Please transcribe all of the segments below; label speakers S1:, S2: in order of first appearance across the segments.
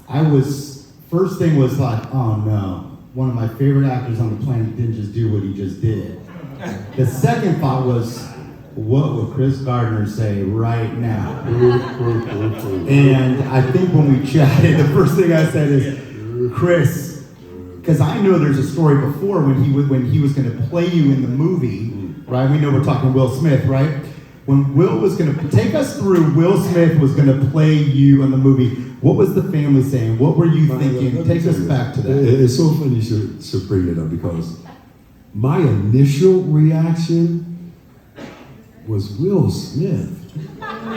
S1: first thing was like, oh no, one of my favorite actors on the planet didn't just do what he just did. The second thought was, what will Chris Gardner say right now? And I think when we chatted, the first thing I said is, Chris, because I know there's a story before when he was going to play you in the movie, right? We know we're talking Will Smith, right? When Will was going to take us through, Will Smith was going to play you in the movie. What was the family saying? What were you thinking? Take us back to that.
S2: It's so funny you should bring it up because my initial reaction was Will Smith. No.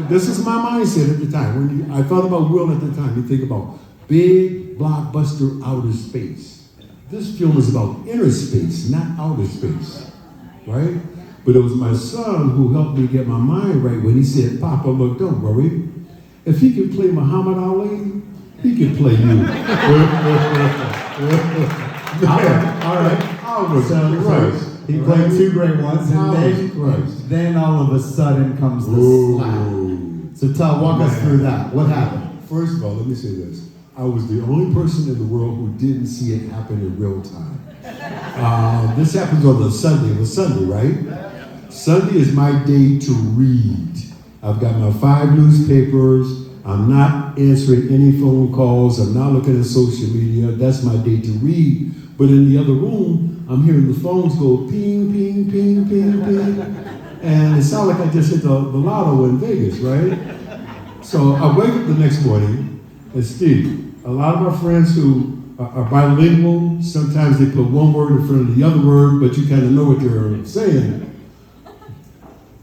S2: This is my mindset at the time. I thought about Will at the time. You think about big blockbuster outer space. This film is about inner space, not outer space, right? But it was my son who helped me get my mind right when he said, Papa, look, don't worry. If he can play Muhammad Ali, he can play you. All right.
S1: He played two great ones, and then all of a sudden comes the slap. So walk us through that. What happened?
S2: First of all, let me say this. I was the only person in the world who didn't see it happen in real time. This happens on a Sunday. It was Sunday, right? Sunday is my day to read. I've got my 5 newspapers. I'm not answering any phone calls. I'm not looking at social media. That's my day to read. But in the other room, I'm hearing the phones go ping, ping, ping, ping, ping. And it sounded like I just hit the lotto in Vegas, right? So I wake up the next morning, and Steve, a lot of our friends who are bilingual, sometimes they put one word in front of the other word, but you kind of know what they're saying.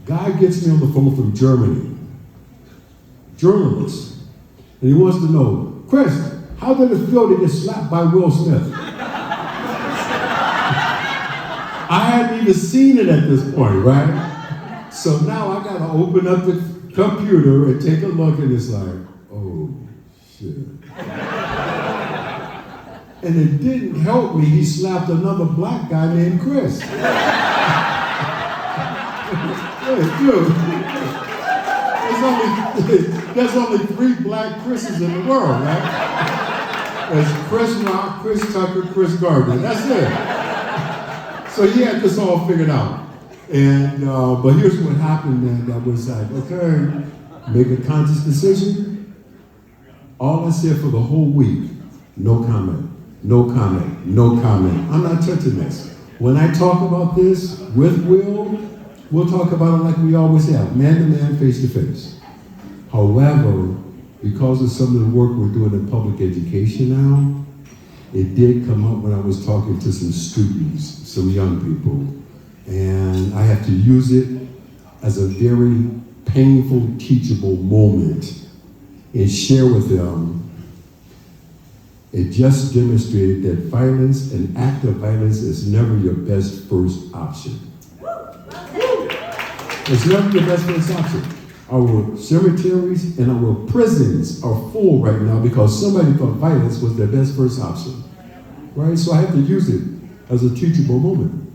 S2: Guy gets me on the phone from Germany, journalist, and he wants to know, Chris, how did it feel to get slapped by Will Smith? I hadn't even seen it at this point, right? So now I gotta open up the computer and take a look, and it's like, oh, shit. And it didn't help me, he slapped another black guy named Chris. Hey, dude, there's only 3 black Chris's in the world, right? There's Chris Rock, Chris Tucker, Chris Gardner, that's it. So he had this all figured out. And, but here's what happened, man, that was like, okay, make a conscious decision. All I said for the whole week, no comment, no comment, no comment. I'm not touching this. When I talk about this with Will, we'll talk about it like we always have, man to man, face to face. However, because of some of the work we're doing in public education now, it did come up when I was talking to some students, some young people, and I have to use it as a very painful, teachable moment and share with them. It just demonstrated that violence and act of violence is never your best first option. It's never your best first option. Our cemeteries and our prisons are full right now because somebody thought violence was their best first option, right? So I have to use it as a teachable moment.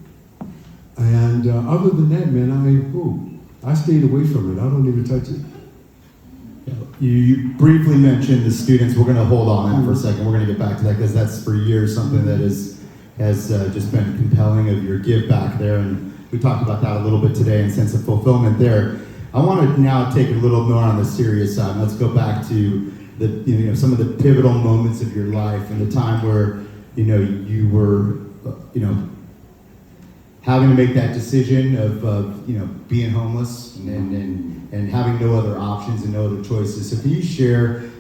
S2: And other than that, man, I stayed away from it. I don't even touch it.
S1: You briefly mentioned the students. We're going to hold on that for a second. We're going to get back to that because that's for years something that has just been compelling of your give back there. And we talked about that a little bit today and sense of fulfillment there. I want to now take it a little more on the serious side. Let's go back to some of the pivotal moments of your life and the time where you were having to make that decision of being homeless and having no other options and no other choices. So can you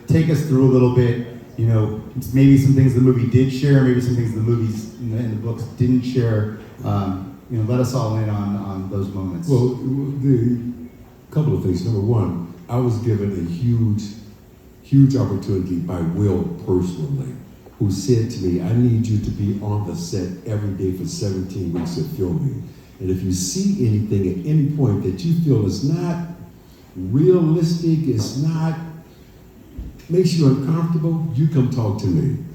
S1: take us through a little bit, maybe some things the movie did share, maybe some things the movies and the books didn't share. Let us all in on those moments.
S2: Well, couple of things. Number one, I was given a huge opportunity by Will personally, who said to me, I need you to be on the set every day for 17 weeks of filming. And if you see anything at any point that you feel is not realistic, makes you uncomfortable, you come talk to me.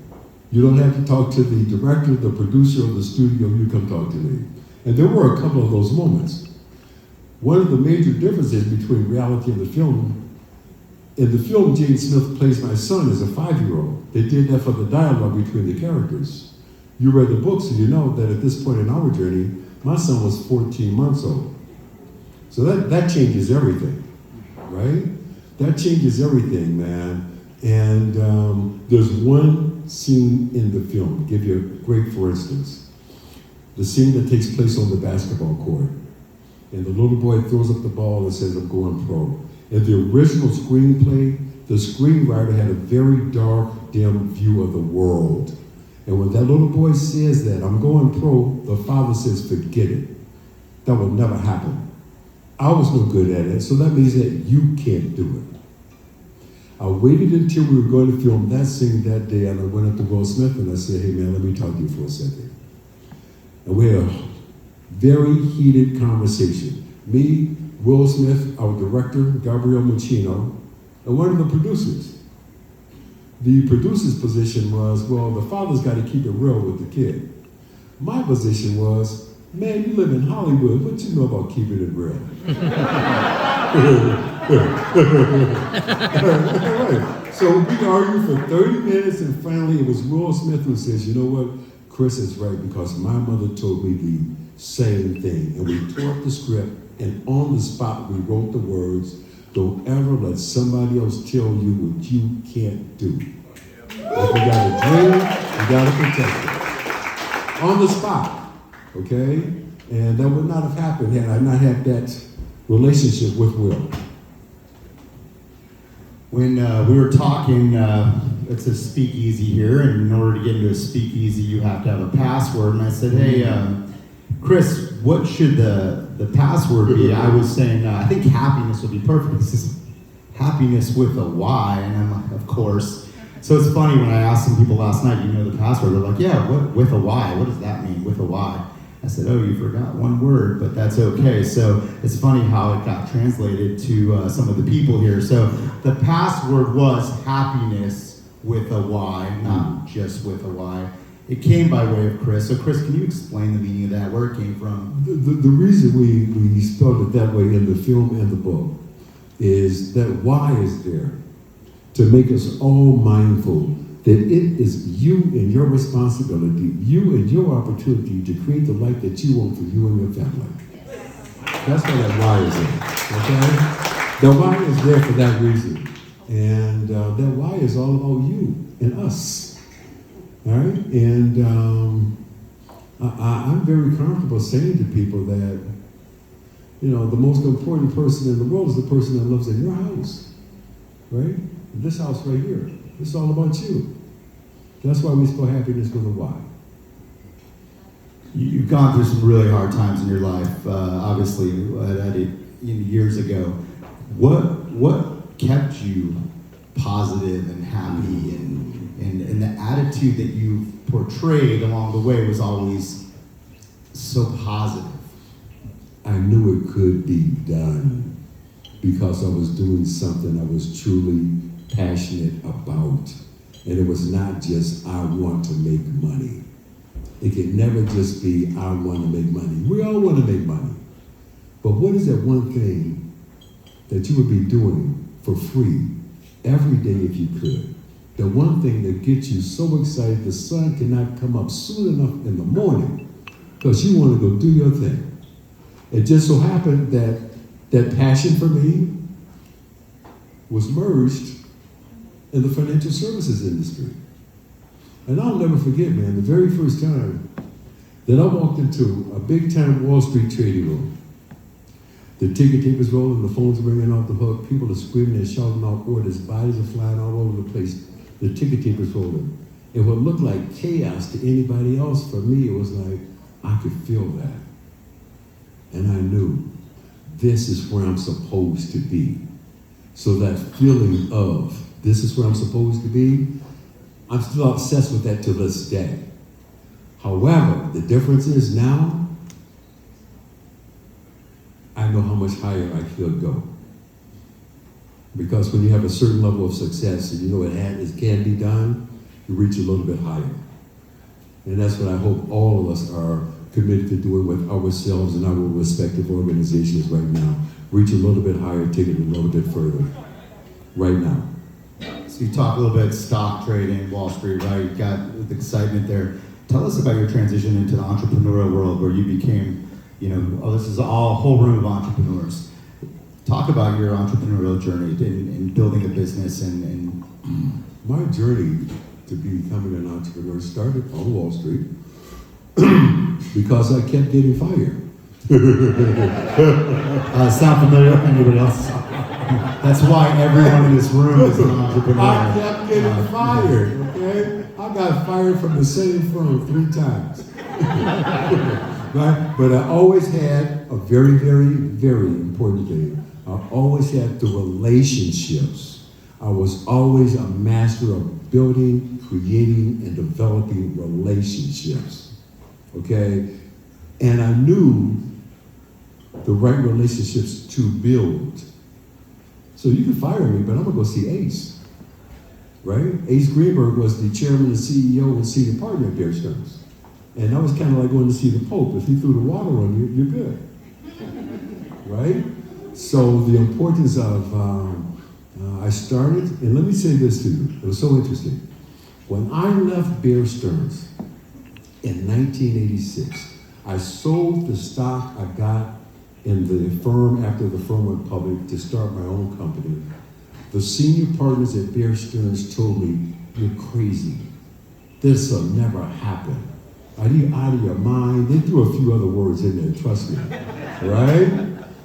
S2: You don't have to talk to the director, the producer of the studio, you come talk to me. And there were a couple of those moments. One of the major differences between reality and the film, in the film, Jane Smith plays my son as a 5-year-old. They did that for the dialogue between the characters. You read the book, so you know that at this point in our journey, my son was 14 months old. So that changes everything, right? That changes everything, man. And there's one scene in the film, give you a great for instance. The scene that takes place on the basketball court. And the little boy throws up the ball and says, I'm going pro. In the original screenplay, the screenwriter had a very dark, dim view of the world. And when that little boy says that, I'm going pro, the father says, forget it. That will never happen. I was no good at it, so that means that you can't do it. I waited until we were going to film that scene that day, and I went up to Will Smith and I said, hey man, let me talk to you for a second. And we had a very heated conversation. Me, Will Smith, our director, Gabriel Muccino, and one of the producers. The producer's position was, well, the father's got to keep it real with the kid. My position was, man, you live in Hollywood, what you know about keeping it real? Right. So we argued for 30 minutes, and finally it was Will Smith who says, you know what, Chris is right, because my mother told me the same thing. And we tore up the script, and on the spot we wrote the words, don't ever let somebody else tell you what you can't do. If we got a dream, we got to protect it. On the spot, okay? And that would not have happened had I not had that relationship with Will.
S1: When we were talking, it's a speakeasy here, and in order to get into a speakeasy, you have to have a password. And I said, hey, Chris, what should the password be? I was saying, I think happiness would be perfect. This is happiness with a Y, and I'm like, of course. So it's funny when I asked some people last night, you know the password? They're like, yeah, what, with a Y? What does that mean, with a Y? I said, oh, you forgot one word, but that's okay. So it's funny how it got translated to some of the people here. So the password was happiness with a Y, not just with a Y. It came by way of Chris. So Chris, can you explain the meaning of that, where it came from?
S2: The reason we spelled it that way in the film and the book is that Y is there to make us all mindful that it is you and your responsibility, you and your opportunity to create the life that you want for you and your family. That's why that Y is there, okay? The Y is there for that reason. And that Y is all about you and us, all right? And I'm very comfortable saying to people that, you know, the most important person in the world is the person that lives in your house, right? This house right here. It's all about you. That's why we spell happiness with a Y.
S1: You've gone through some really hard times in your life, obviously, years ago. What kept you positive and happy, and the attitude that you portrayed along the way was always so positive?
S2: I knew it could be done because I was doing something I was truly passionate about. And it was not just, I want to make money. It could never just be, I want to make money. We all want to make money. But what is that one thing that you would be doing for free every day if you could? The one thing that gets you so excited the sun cannot come up soon enough in the morning because you want to go do your thing. It just so happened that that passion for me was merged in the financial services industry. And I'll never forget, man, the very first time that I walked into a big-time Wall Street trading room. The ticket tape is rolling, the phone's ringing off the hook, people are screaming and shouting out orders, bodies are flying all over the place, the ticket tape is rolling. And what looked like chaos to anybody else, for me, it was like, I could feel that. And I knew, this is where I'm supposed to be. So that feeling of, this is where I'm supposed to be, I'm still obsessed with that to this day. However, the difference is now, I know how much higher I could go. Because when you have a certain level of success and you know it can be done, you reach a little bit higher. And that's what I hope all of us are committed to doing with ourselves and our respective organizations right now. Reach a little bit higher, take it a little bit further right now.
S1: So you talk a little bit stock trading, Wall Street, right? You got the excitement there. Tell us about your transition into the entrepreneurial world where you became, this is a whole room of entrepreneurs. Talk about your entrepreneurial journey in building a business and
S2: my journey to becoming an entrepreneur started on Wall Street because I kept getting fired.
S1: Sound familiar? Anybody else? That's why everyone in this room is an entrepreneur.
S2: I kept getting fired, okay? I got fired from the same firm 3 times. Right? But I always had a very, very, very important thing. I always had the relationships. I was always a master of building, creating, and developing relationships. Okay? And I knew the right relationships to build. So you can fire me, but I'm gonna go see Ace. Right? Ace Greenberg was the chairman and CEO and senior partner at Bear Stearns. And that was kind of like going to see the Pope. If he threw the water on you, you're good. Right? So the importance of, I started, and let me say this to you. It was so interesting. When I left Bear Stearns in 1986, I sold the stock I got in the firm after the firm went public to start my own company. The senior partners at Bear Stearns told me, "You're crazy. This will never happen. Are you out of your mind?" They threw a few other words in there, trust me. Right?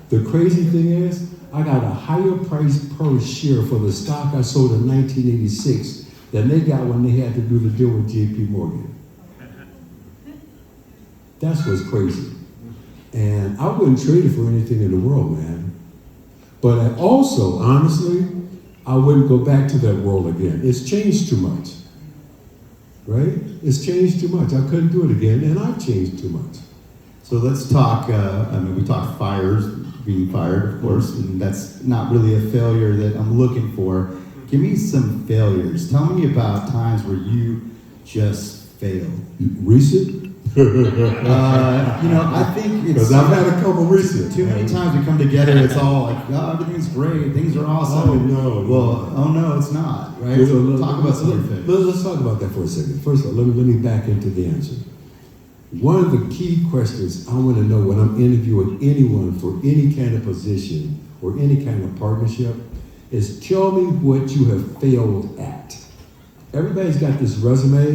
S2: The crazy thing is, I got a higher price per share for the stock I sold in 1986 than they got when they had to do the deal with JP Morgan. That's what's crazy. And I wouldn't trade it for anything in the world, man. But I also, honestly, I wouldn't go back to that world again. It's changed too much. Right? It's changed too much. I couldn't do it again, and I've changed too much.
S1: So let's talk, we talked fires, being fired, of course, and that's not really a failure that I'm looking for. Give me some failures. Tell me about times where you just failed.
S2: Recent?
S1: I think it's...
S2: Because I've had a couple recent.
S1: Too many times we come together, it's all like, oh, everything's great, things are awesome.
S2: Oh, no.
S1: Well, oh, no, it's not, right? So talk about some of your failures.
S2: Let's talk about that for a second. First of all, let me back into the answer. One of the key questions I want to know when I'm interviewing anyone for any kind of position or any kind of partnership is tell me what you have failed at. Everybody's got this resume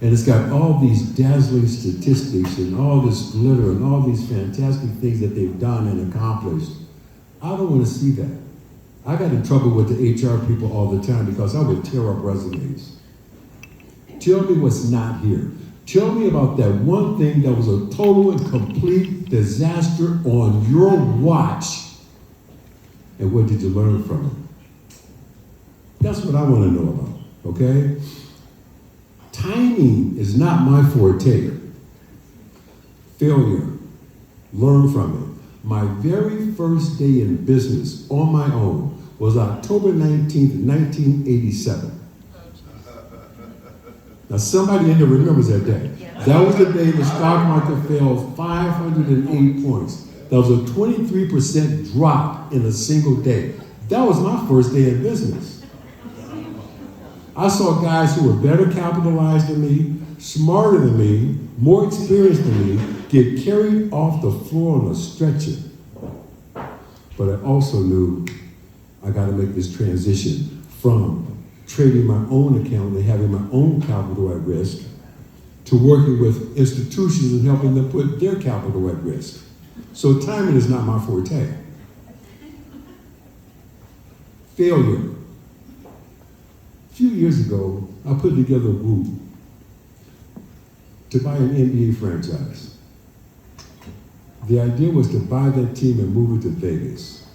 S2: and it's got all these dazzling statistics and all this glitter and all these fantastic things that they've done and accomplished. I don't want to see that. I got in trouble with the HR people all the time because I would tear up resumes. Tell me what's not here. Tell me about that one thing that was a total and complete disaster on your watch. And what did you learn from it? That's what I want to know about, okay? Timing is not my forte. Failure, learn from it. My very first day in business on my own was October 19th, 1987. Now somebody in there remembers that day. That was the day the stock market fell 508 points. That was a 23% drop in a single day. That was my first day in business. I saw guys who were better capitalized than me, smarter than me, more experienced than me, get carried off the floor on a stretcher. But I also knew I got to make this transition from trading my own account and having my own capital at risk to working with institutions and helping them put their capital at risk. So timing is not my forte. Failure. A few years ago, I put together a group to buy an NBA franchise. The idea was to buy that team and move it to Vegas.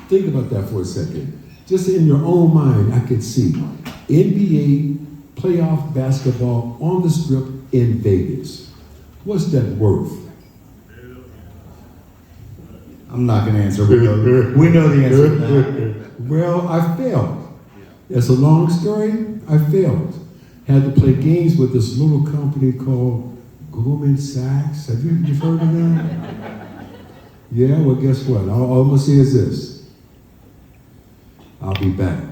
S2: Think about that for a second. Just in your own mind, I could see NBA playoff basketball on the strip in Vegas. What's that worth?
S1: I'm not going to answer. We know the answer to that.
S2: Well, I failed. It's a long story. I failed. Had to play games with this little company called Goldman Sachs. Have you heard of them? Yeah, well, guess what? All I'm going to say is this. I'll be back.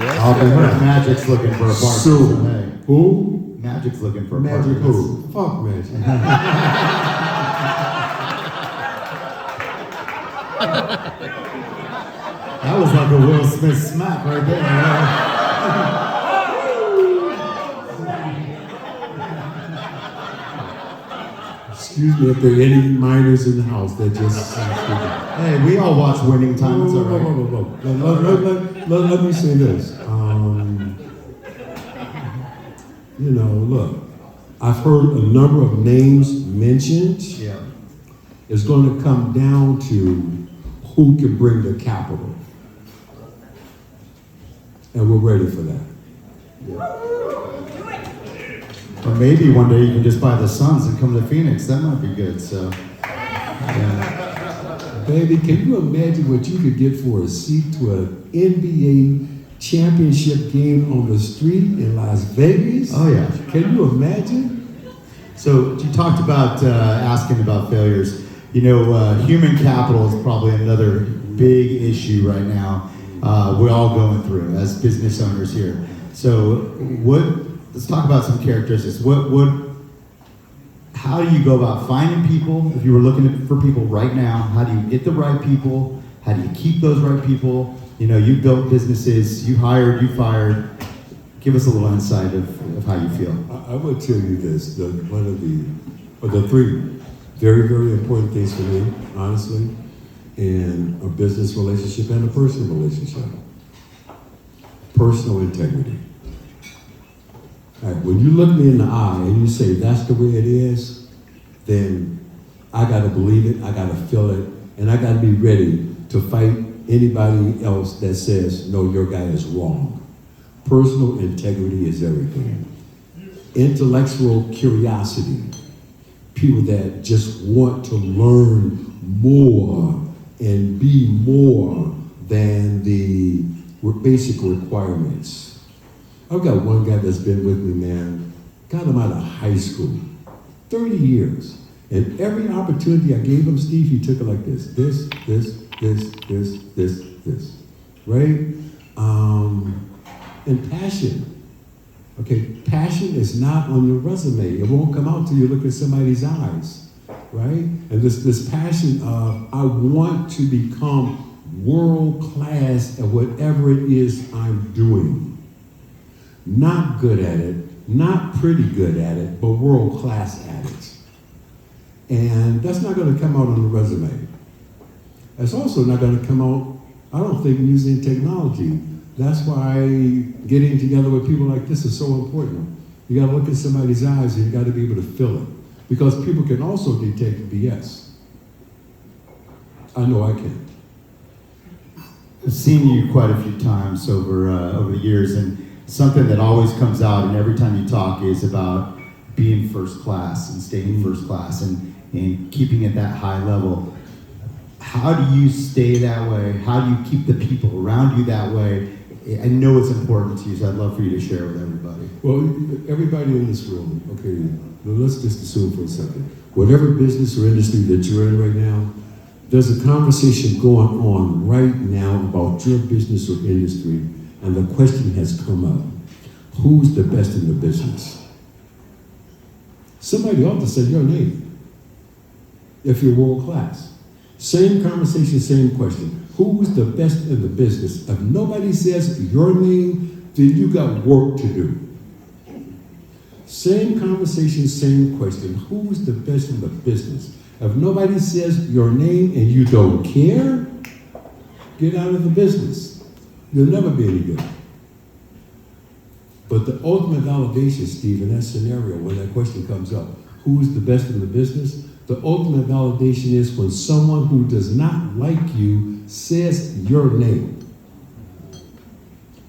S1: I'll be back. Magic's looking for a partner.
S2: Soon.
S1: Hey.
S2: Who?
S1: Magic's looking for a
S2: Magic
S1: partner.
S2: who? Fuck Magic.
S1: That was like a Will Smith smack right there.
S2: Excuse me if there are any minors in the house that just...
S1: Hey, we all watch Winning Time. It's all right.
S2: Let me say this. You know, look, I've heard a number of names mentioned.
S1: Yeah.
S2: It's going to come down to who can bring the capital. And we're ready for that.
S1: Or maybe one day you can just buy the Suns and come to Phoenix. That might be good. So, yeah.
S2: Baby, can you imagine what you could get for a seat to an NBA championship game on the street in Las Vegas?
S1: Oh, yeah.
S2: Can you imagine?
S1: So you talked about asking about failures. You know, human capital is probably another big issue right now. We're all going through as business owners here. So let's talk about some characteristics. How do you go about finding people? If you were looking for people right now, how do you get the right people? How do you keep those right people? You know, you built businesses, you hired, you fired. Give us a little insight of how you feel.
S2: I would tell you this, one of the three very, very important things for me, honestly, in a business relationship and a personal relationship. Personal integrity. All right, when you look me in the eye and you say that's the way it is, then I got to believe it, I got to feel it, and I got to be ready to fight anybody else that says, no, your guy is wrong. Personal integrity is everything. Intellectual curiosity. People that just want to learn more and be more than the basic requirements. I've got one guy that's been with me, man. Got him out of high school. 30 years. And every opportunity I gave him, Steve, he took it like this. This. Right? And passion. Okay, passion is not on your resume. It won't come out till you look at somebody's eyes. Right? And this passion of, I want to become world class at whatever it is I'm doing. Not good at it, not pretty good at it, but world class at it. And that's not going to come out on the resume. That's also not going to come out, I don't think, using technology. That's why getting together with people like this is so important. You got to look in somebody's eyes and you got to be able to feel it. Because people can also detect BS. I know I can.
S1: I've seen you quite a few times over the years, and something that always comes out and every time you talk is about being first class and staying first class and keeping at that high level. How do you stay that way? How do you keep the people around you that way? I know it's important to you, so I'd love for you to share with everybody.
S2: Well, everybody in this room, okay, let's just assume for a second. Whatever business or industry that you're in right now, there's a conversation going on right now about your business or industry, and the question has come up. Who's the best in the business? Somebody ought to say your name if you're world class. Same conversation, same question. Who's the best in the business? If nobody says your name, then you got work to do. Same conversation, same question. Who's the best in the business? If nobody says your name and you don't care, get out of the business. You'll never be any good. But the ultimate validation, Steve, in that scenario, when that question comes up, who's the best in the business? The ultimate validation is when someone who does not like you says your name.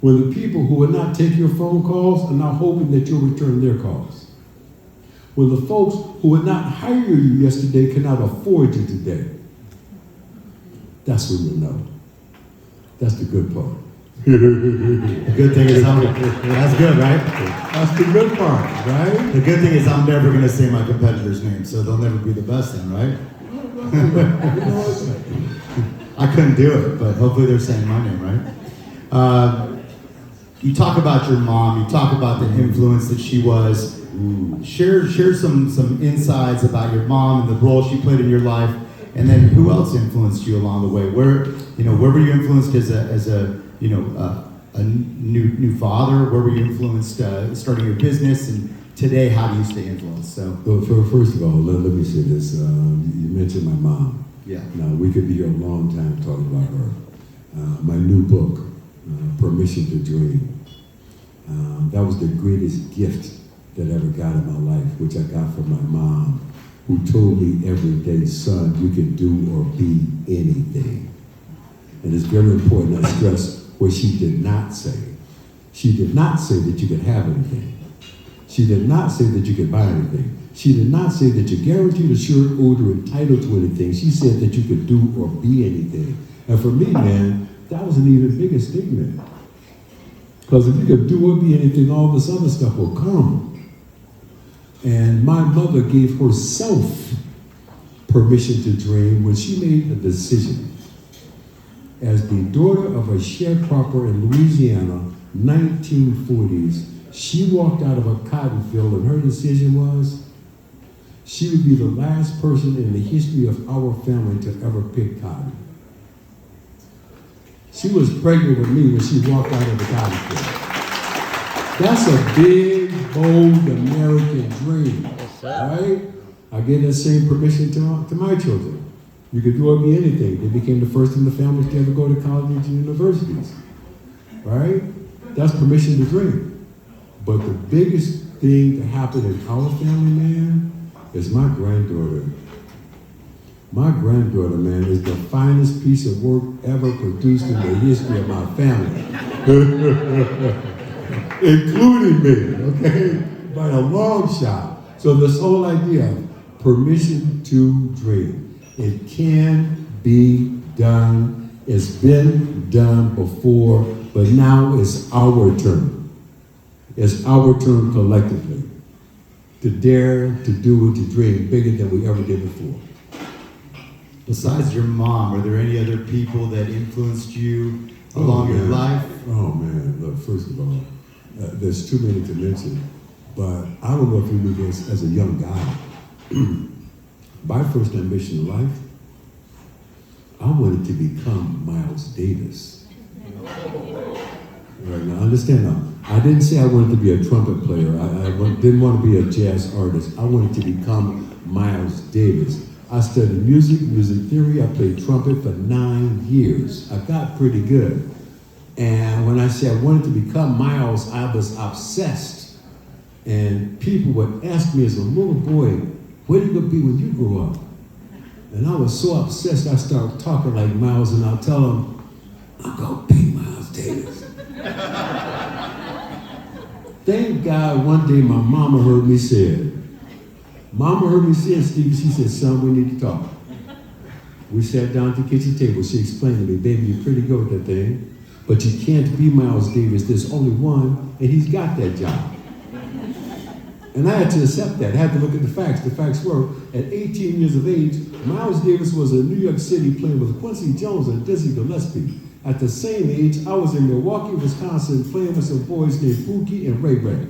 S2: When the people who would not take your phone calls are now hoping that you'll return their calls. When the folks who would not hire you yesterday cannot afford you today. That's when you know. That's the good part.
S1: The good thing is that's good, right?
S2: That's the good part, right?
S1: The good thing is I'm never going to say my competitor's name, so they'll never be the best then, right? I couldn't do it, but hopefully they're saying my name, right? You talk about your mom, you talk about the influence that she was. Share some insights about your mom and the role she played in your life, and then who else influenced you along the way? Where were you influenced as a new father? Where were you influenced starting your business? And today, how do you stay influenced? So,
S3: well, first of all, let me say this. You mentioned my mom.
S1: Yeah.
S3: Now, we could be here a long time talking about her. My new book, Permission to Dream. That was the greatest gift that I ever got in my life, which I got from my mom, who told me every day, son, you can do or be anything. And it's very important I stress what she did not say. She did not say that you could have anything. She did not say that you could buy anything. She did not say that you're guaranteed, assured, owed, or entitled to anything. She said that you could do or be anything. And for me, man, that was an even bigger statement. Because if you could do or be anything, all this other stuff will come. And my mother gave herself permission to dream when she made a decision. As the daughter of a sharecropper in Louisiana, 1940s, she walked out of a cotton field and her decision was she would be the last person in the history of our family to ever pick cotton. She was pregnant with me when she walked out of the cotton field. That's a big, bold American dream, right? I gave that same permission to my children. You could do or be anything. They became the first in the family to ever go to colleges and universities, right? That's permission to dream. But the biggest thing that happened in our family, man, is my granddaughter. My granddaughter, man, is the finest piece of work ever produced in the history of my family. Including me, okay? By a long shot. So this whole idea of permission to dream, it can be done. It's been done before, but now it's our turn. It's our turn collectively to dare to do and to dream bigger than we ever did before.
S1: Besides your mom, were there any other people that influenced you along your life?
S3: Oh man, look, first of all, there's too many to mention, but I don't know if you knew this as a young guy. My first ambition in life, I wanted to become Miles Davis. Right now, understand now, I didn't say I wanted to be a trumpet player. I didn't want to be a jazz artist. I wanted to become Miles Davis. I studied music theory. I played trumpet for 9 years. I got pretty good. And when I said I wanted to become Miles, I was obsessed. And people would ask me as a little boy, what are you going to be when you grow up? And I was so obsessed, I started talking like Miles, and I'll tell them, I'm going to be Miles Davis. Thank God one day my mama heard me say it. Mama heard me say it, Stevie. She said, son, we need to talk. We sat down at the kitchen table. She explained to me, baby, you're pretty good with that thing, but you can't be Miles Davis. There's only one, and he's got that job. And I had to accept that. I had to look at the facts. The facts were, at 18 years of age, Miles Davis was in New York City playing with Quincy Jones and Dizzy Gillespie. At the same age, I was in Milwaukee, Wisconsin, playing with some boys named Pookie and Ray Ray.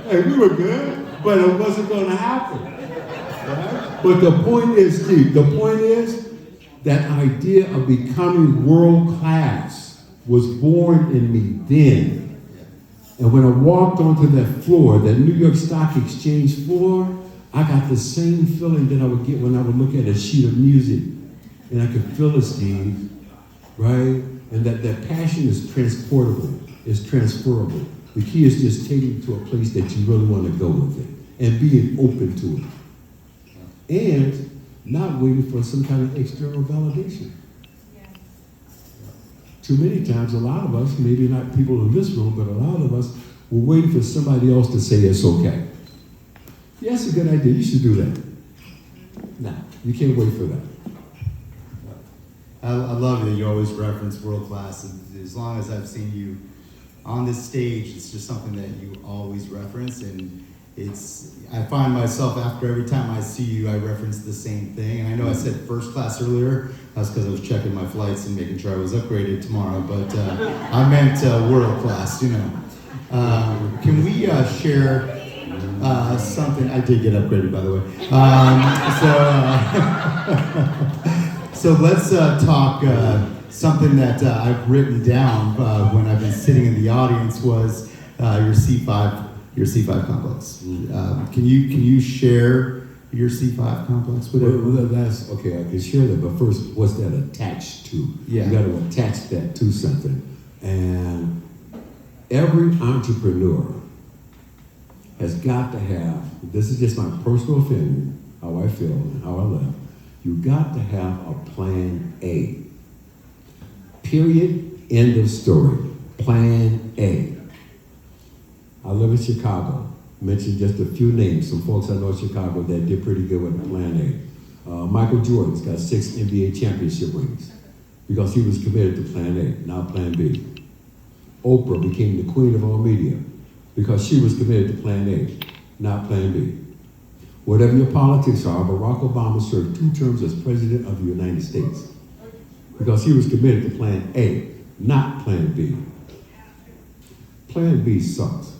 S3: Hey, we were good, but it wasn't going to happen. Right? But the point is, Steve, the point is, that idea of becoming world class was born in me then. And when I walked onto that floor, that New York Stock Exchange floor, I got the same feeling that I would get when I would look at a sheet of music. And I could feel it, Steve, right? And that passion is transportable, it's transferable. The key is just taking it to a place that you really want to go with it and being open to it. And not waiting for some kind of external validation. Yeah. Too many times, a lot of us, maybe not people in this room, but a lot of us, we're waiting for somebody else to say it's okay. Yeah, that's a good idea. You should do that. No, you can't wait for that.
S1: I love that you always reference world class. As long as I've seen you on this stage, it's just something that you always reference, and I find myself after every time I see you, I reference the same thing. And I know I said first class earlier. That's because I was checking my flights and making sure I was upgraded tomorrow. But I meant world class, you know. Can we share something? I did get upgraded, by the way. So let's talk something that I've written down when I've been sitting in the audience was your C5 complex. Can you share your C5 complex with everyone?
S3: Well, that's okay. I can share that, but first, what's that attached to?
S1: Yeah.
S3: You got to attach that to something. And every entrepreneur has got to have. This is just my personal opinion, how I feel and how I live. You got to have a plan A. Period. End of story. Plan A. I live in Chicago. Mentioned just a few names. Some folks I know in Chicago that did pretty good with Plan A. Michael Jordan's got 6 NBA championship rings because he was committed to Plan A, not Plan B. Oprah became the queen of all media because she was committed to Plan A, not Plan B. Whatever your politics are, Barack Obama served 2 terms as president of the United States because he was committed to Plan A, not Plan B. Plan B sucks.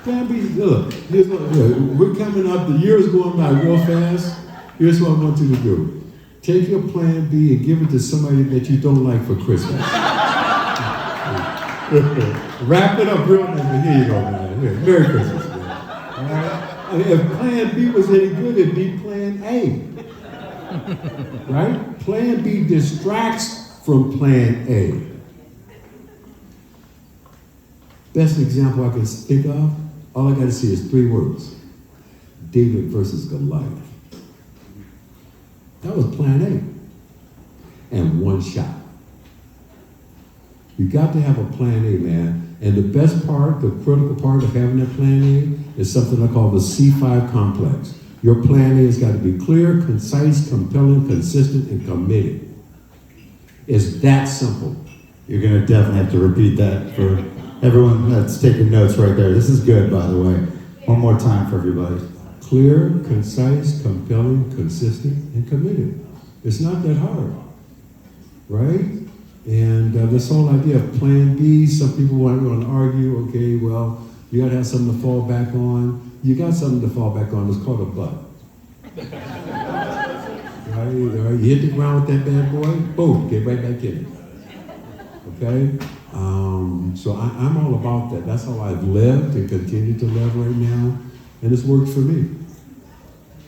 S3: Plan B, look, we're coming up, the year's going by real fast. Here's what I want you to do. Take your Plan B and give it to somebody that you don't like for Christmas. Wrap it up real nice. Here you go, man. Here, Merry Christmas, man. All right? If Plan B was any good, it'd be Plan A. Right? Plan B distracts from Plan A. Best example I can think of, all I got to see is 3 words. David versus Goliath. That was Plan A. And 1 shot. You got to have a Plan A, man. And the best part, the critical part of having that Plan A is something I call the C5 complex. Your Plan A has got to be clear, concise, compelling, consistent, and committed. It's that simple.
S1: You're going to definitely have to repeat that for everyone that's taking notes right there. This is good, by the way. One more time for everybody.
S3: Clear, concise, compelling, consistent, and committed. It's not that hard, right? And this whole idea of Plan B, some people want to argue, okay, well, you got to have something to fall back on. You got something to fall back on. It's called a butt. Right? You hit the ground with that bad boy, boom, get right back in it. Okay? So I'm all about that. That's how I've lived and continue to live right now, and it's worked for me.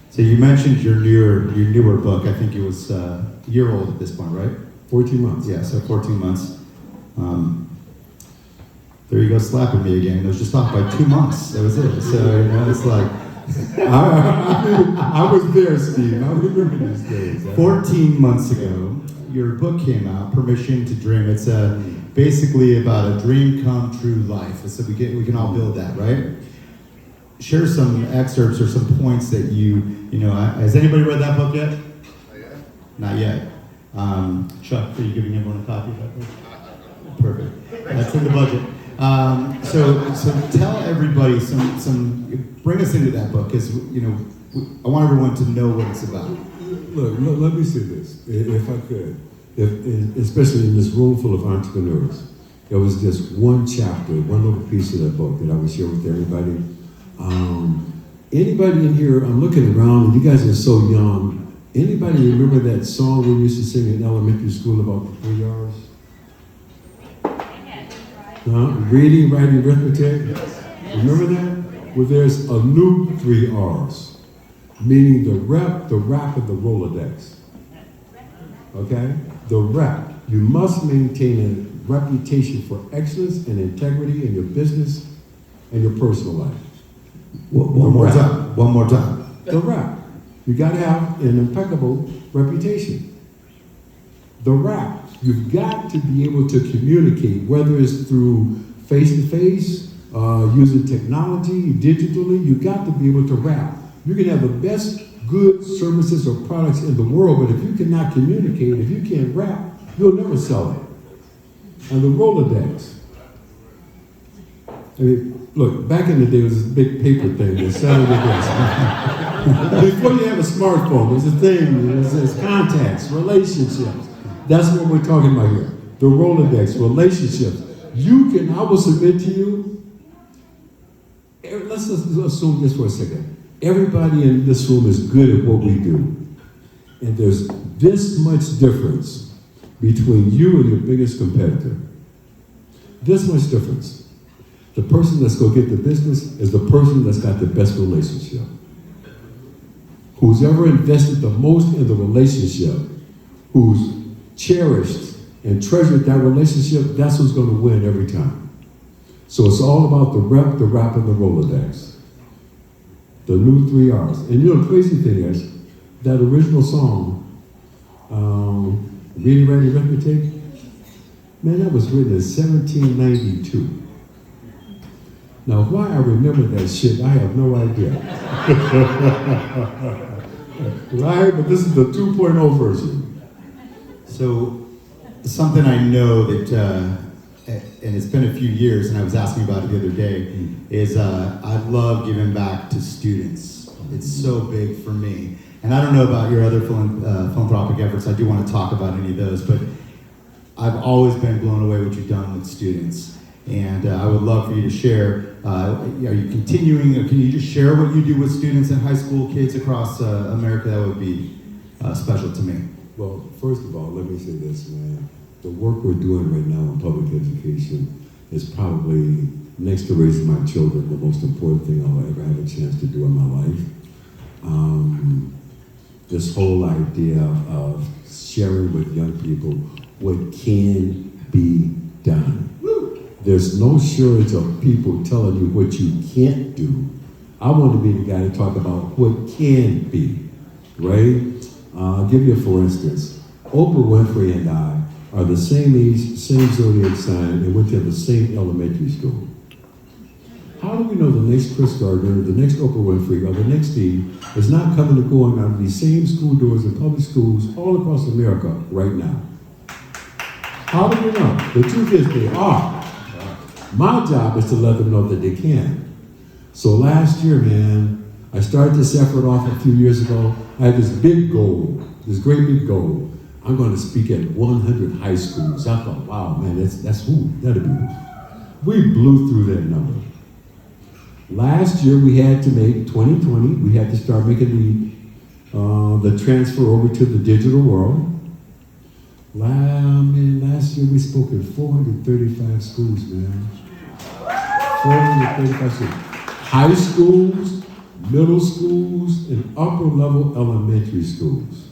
S1: So you mentioned your newer book. I think it was a year old at this point, right?
S3: 14 months.
S1: Yeah, so 14 months. There you go, slapping me again. It was just off by 2 months. That was it. So it's like
S3: I was there, Steve. I remember these days.
S1: 14 months ago, your book came out, Permission to Dream. It's basically about a dream come true life. So we can all build that, right? Share some excerpts or some points that has anybody read that book yet? Not yet. Chuck, are you giving everyone a copy of that book? Perfect. That's in the budget. So tell everybody bring us into that book, because I want everyone to know what it's about.
S3: Look, let me say this, if I could. Especially in this room full of entrepreneurs, there was just one chapter, one little piece of that book that I would share with everybody. Anybody in here, I'm looking around, and you guys are so young. Anybody remember that song we used to sing in elementary school about the 3 R's? Reading, writing, arithmetic? Remember that? Well, there's a new 3 R's, meaning the rep, the rap, and the Rolodex. Okay? The rep. You must maintain a reputation for excellence and integrity in your business and your personal life.
S1: One more time.
S3: The rep. You got to have an impeccable reputation. The rap. You've got to be able to communicate, whether it's through face-to-face, using technology, digitally. You've got to be able to rap. You can have the best goods, services, or products in the world, but if you cannot communicate, if you can't rap, you'll never sell it. And the Rolodex. I mean, look, back in the day, there was this big paper thing that sounded like this. Before you have a smartphone, there's a thing, there's contacts, relationships. That's what we're talking about here. The Rolodex, relationships. I will submit to you, let's just assume this for a second. Everybody in this room is good at what we do. And there's this much difference between you and your biggest competitor. This much difference. The person that's going to get the business is the person that's got the best relationship. Who's ever invested the most in the relationship, who's cherished and treasured that relationship, that's who's going to win every time. So it's all about the rep, the rap, and the Rolodex. The new 3 R's. And you know, the crazy thing is, that original song, Reading, Writing, Arithmetic, man, that was written in 1792. Now, why I remember that shit, I have no idea. Right? But this is the 2.0 version.
S1: So, something I know that, and it's been a few years, and I was asking about it the other day, is I love giving back to students. It's so big for me. And I don't know about your other philanthropic efforts. I do want to talk about any of those, but I've always been blown away what you've done with students. And I would love for you to share. Are you continuing, or can you just share what you do with students and high school kids across America? That would be special to me.
S3: Well, first of all, let me say this, man. The work we're doing right now in public education is probably, next to raising my children, the most important thing I'll ever have a chance to do in my life. This whole idea of sharing with young people what can be done. There's no shortage of people telling you what you can't do. I want to be the guy to talk about what can be, right? I'll give you a for instance. Oprah Winfrey and I are the same age, same zodiac sign, and went to the same elementary school. How do we know the next Chris Gardner, the next Oprah Winfrey, or the next Steve is not coming and going out of these same school doors in public schools all across America right now? How do we know? The truth is they are. My job is to let them know that they can. So last year, man, I started this effort off a few years ago. I had this big goal, this great big goal. I'm going to speak at 100 high schools. I thought, wow, man, that'd be. We blew through that number. Last year, we had to make 2020. We had to start making the transfer over to the digital world. Last year we spoke at 435 schools, man. 435 schools. High schools, middle schools, and upper-level elementary schools.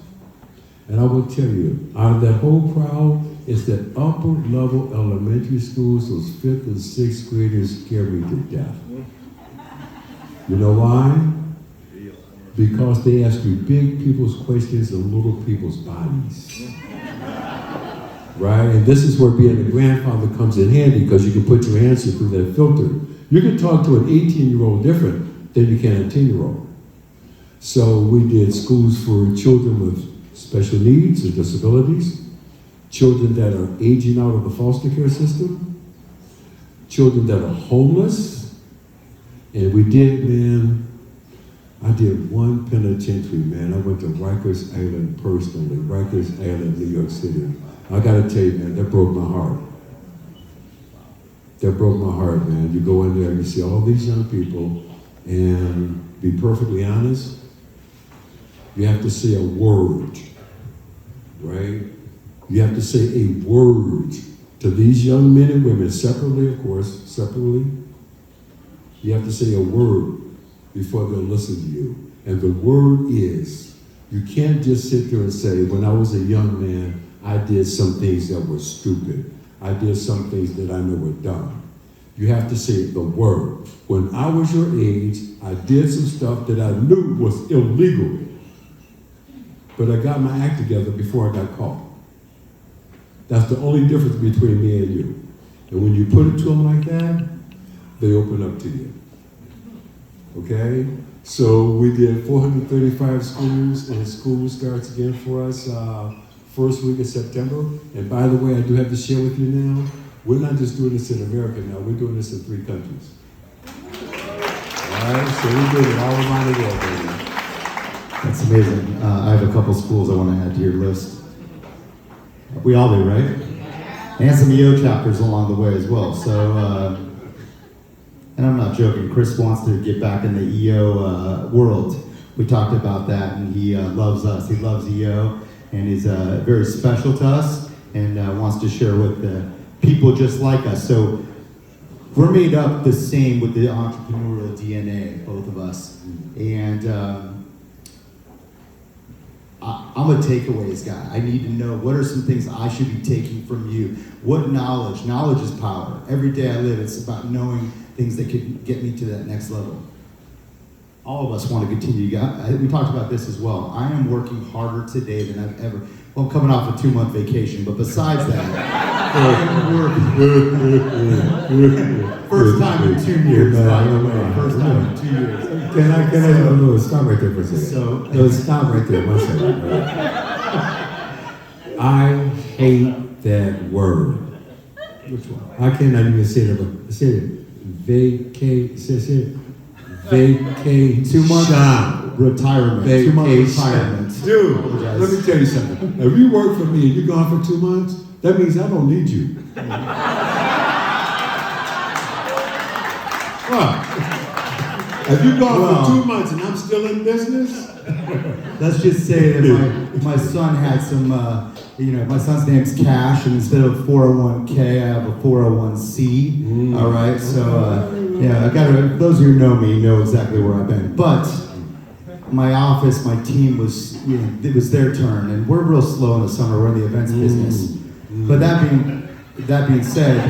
S3: And I will tell you, out of that whole crowd, it's that upper-level elementary schools, those 5th and 6th graders scare me to death. You know why? Because they ask you big people's questions and little people's bodies. Right? And this is where being a grandfather comes in handy, because you can put your answer through that filter. You can talk to an 18-year-old different than you can a 10-year-old. So we did schools for children with special needs and disabilities, children that are aging out of the foster care system, children that are homeless. And we did, man, I did one penitentiary, man. I went to Rikers Island personally, Rikers Island, New York City. I gotta tell you, man, that broke my heart. That broke my heart, man. You go in there and you see all these young people, and be perfectly honest, you have to say a word, right? You have to say a word to these young men and women, separately, of course, separately. You have to say a word before they'll listen to you. And the word is, you can't just sit there and say, when I was a young man, I did some things that were stupid. I did some things that I know were dumb. You have to say the word. When I was your age, I did some stuff that I knew was illegal. But I got my act together before I got caught. That's the only difference between me and you. And when you put it to them like that, they open up to you. Okay? So we did 435 schools, and school starts again for us first week of September. And by the way, I do have to share with you now, we're not just doing this in America now, we're doing this in 3 countries. All right, so we're doing it all around the world, baby.
S1: That's amazing. I have a couple schools I want to add to your list. We all do, right? And some EO chapters along the way as well. So, and I'm not joking, Chris wants to get back in the EO world. We talked about that, and he loves us. He loves EO, and is very special to us, and wants to share with the people just like us. So we're made up the same with the entrepreneurial DNA, both of us. And I'm a takeaways guy. I need to know what are some things I should be taking from you. What knowledge? Knowledge is power. Every day I live, it's about knowing things that could get me to that next level. All of us want to continue. We talked about this as well. I am working harder today than I've ever. Well, I'm coming off a 2-month vacation, but besides that, I am working. First time in 2 years, by the way. First time in 2 years.
S3: Can I stop right there for a second? No, stop right there, 1 second. I hate that word.
S1: Which one?
S3: I cannot even say it, but say it. Vacation.
S1: 2 months retirement. 2 months retirement.
S3: Dude, let me tell you something. If you work for me and you're gone for 2 months, that means I don't need you. What? If you're gone for 2 months and I'm still in business?
S1: Let's just say that my son had some, my son's name's Cash, and instead of 401k, I have a 401c. All right, so those who know me know exactly where I've been. But my office, my team was, it was their turn, and we're real slow in the summer. We're in the events business. But that being said,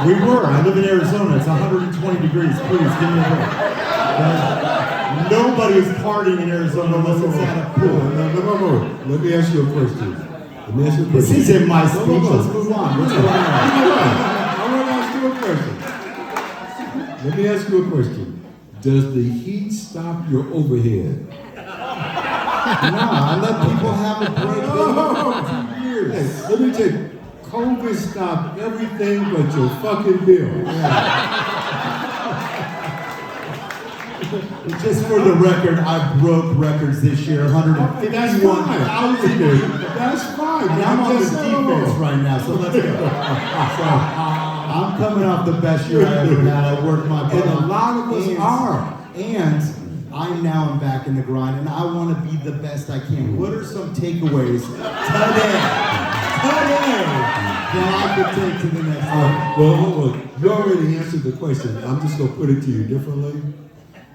S1: we were. I live in Arizona. It's 120 degrees. Please give me a break. Nobody is partying in Arizona unless it's at a pool.
S3: No. Let me ask you a question.
S1: This isn't my speech. Let's move on. What's going on?
S3: I want to ask you a question. Let me ask you a question. Does the heat stop your overhead?
S1: No, I let people have a break. 2 years.
S3: Hey, let me tell you, COVID stopped everything but your fucking bill.
S1: Just for the record, I broke records this year, 151,000.
S3: That's fine.
S1: And I'm on the defense right now, so let's go. So, I'm coming off the best year I ever had. I worked my butt off.
S3: And a lot of us are.
S1: And I now am back in the grind, and I want to be the best I can. What are some takeaways today that I could take to the next level?
S3: Well, you already answered the question. I'm just going to put it to you differently.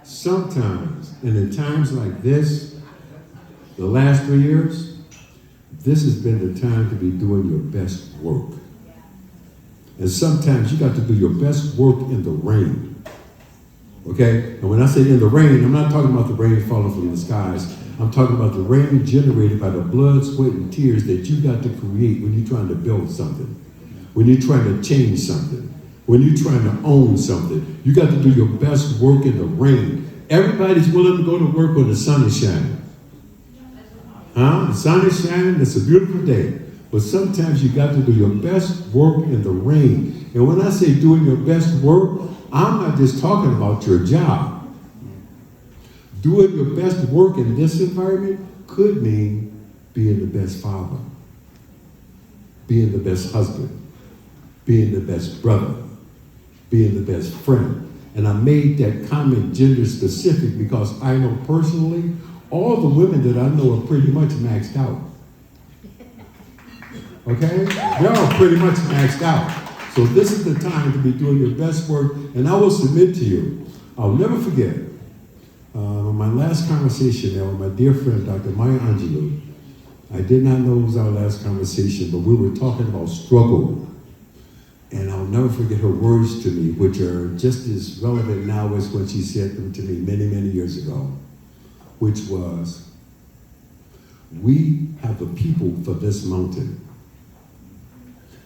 S3: Sometimes, and in times like this, the last 3 years, this has been the time to be doing your best work. And sometimes you got to do your best work in the rain. Okay? And when I say in the rain, I'm not talking about the rain falling from the skies. I'm talking about the rain generated by the blood, sweat, and tears that you got to create when you're trying to build something, when you're trying to change something, when you're trying to own something. You got to do your best work in the rain. Everybody's willing to go to work when the sun is shining. The sun is shining, it's a beautiful day. But sometimes you got to do your best work in the rain. And when I say doing your best work, I'm not just talking about your job. Doing your best work in this environment could mean being the best father, being the best husband, being the best brother, being the best friend. And I made that comment gender specific because I know personally all the women that I know are pretty much maxed out. Okay? They're all pretty much maxed out. So this is the time to be doing your best work. And I will submit to you, I'll never forget, my last conversation there with my dear friend, Dr. Maya Angelou. I did not know it was our last conversation, but we were talking about struggle. And I'll never forget her words to me, which are just as relevant now as when she said them to me many, many years ago, which was, we have the people for this mountain.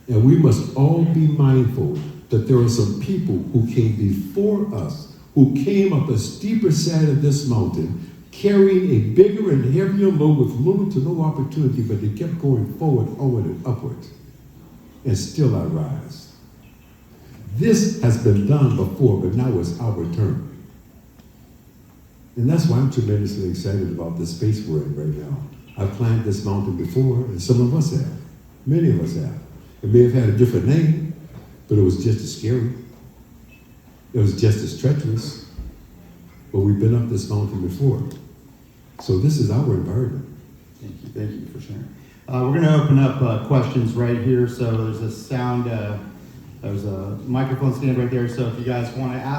S3: And we must all be mindful that there are some people who came before us who came up the steeper side of this mountain, carrying a bigger and heavier load with little to no opportunity, but they kept going forward, onward, and upward. And still I rise. This has been done before, but now it's our turn. And that's why I'm tremendously excited about the space we're in right now. I've climbed this mountain before, and some of us have. Many of us have. It may have had a different name, but it was just as scary. It was just as treacherous. But we've been up this mountain before. So this is our environment.
S1: Thank you for sharing. We're going to open up questions right here. So there's a microphone stand right there. So if you guys want to ask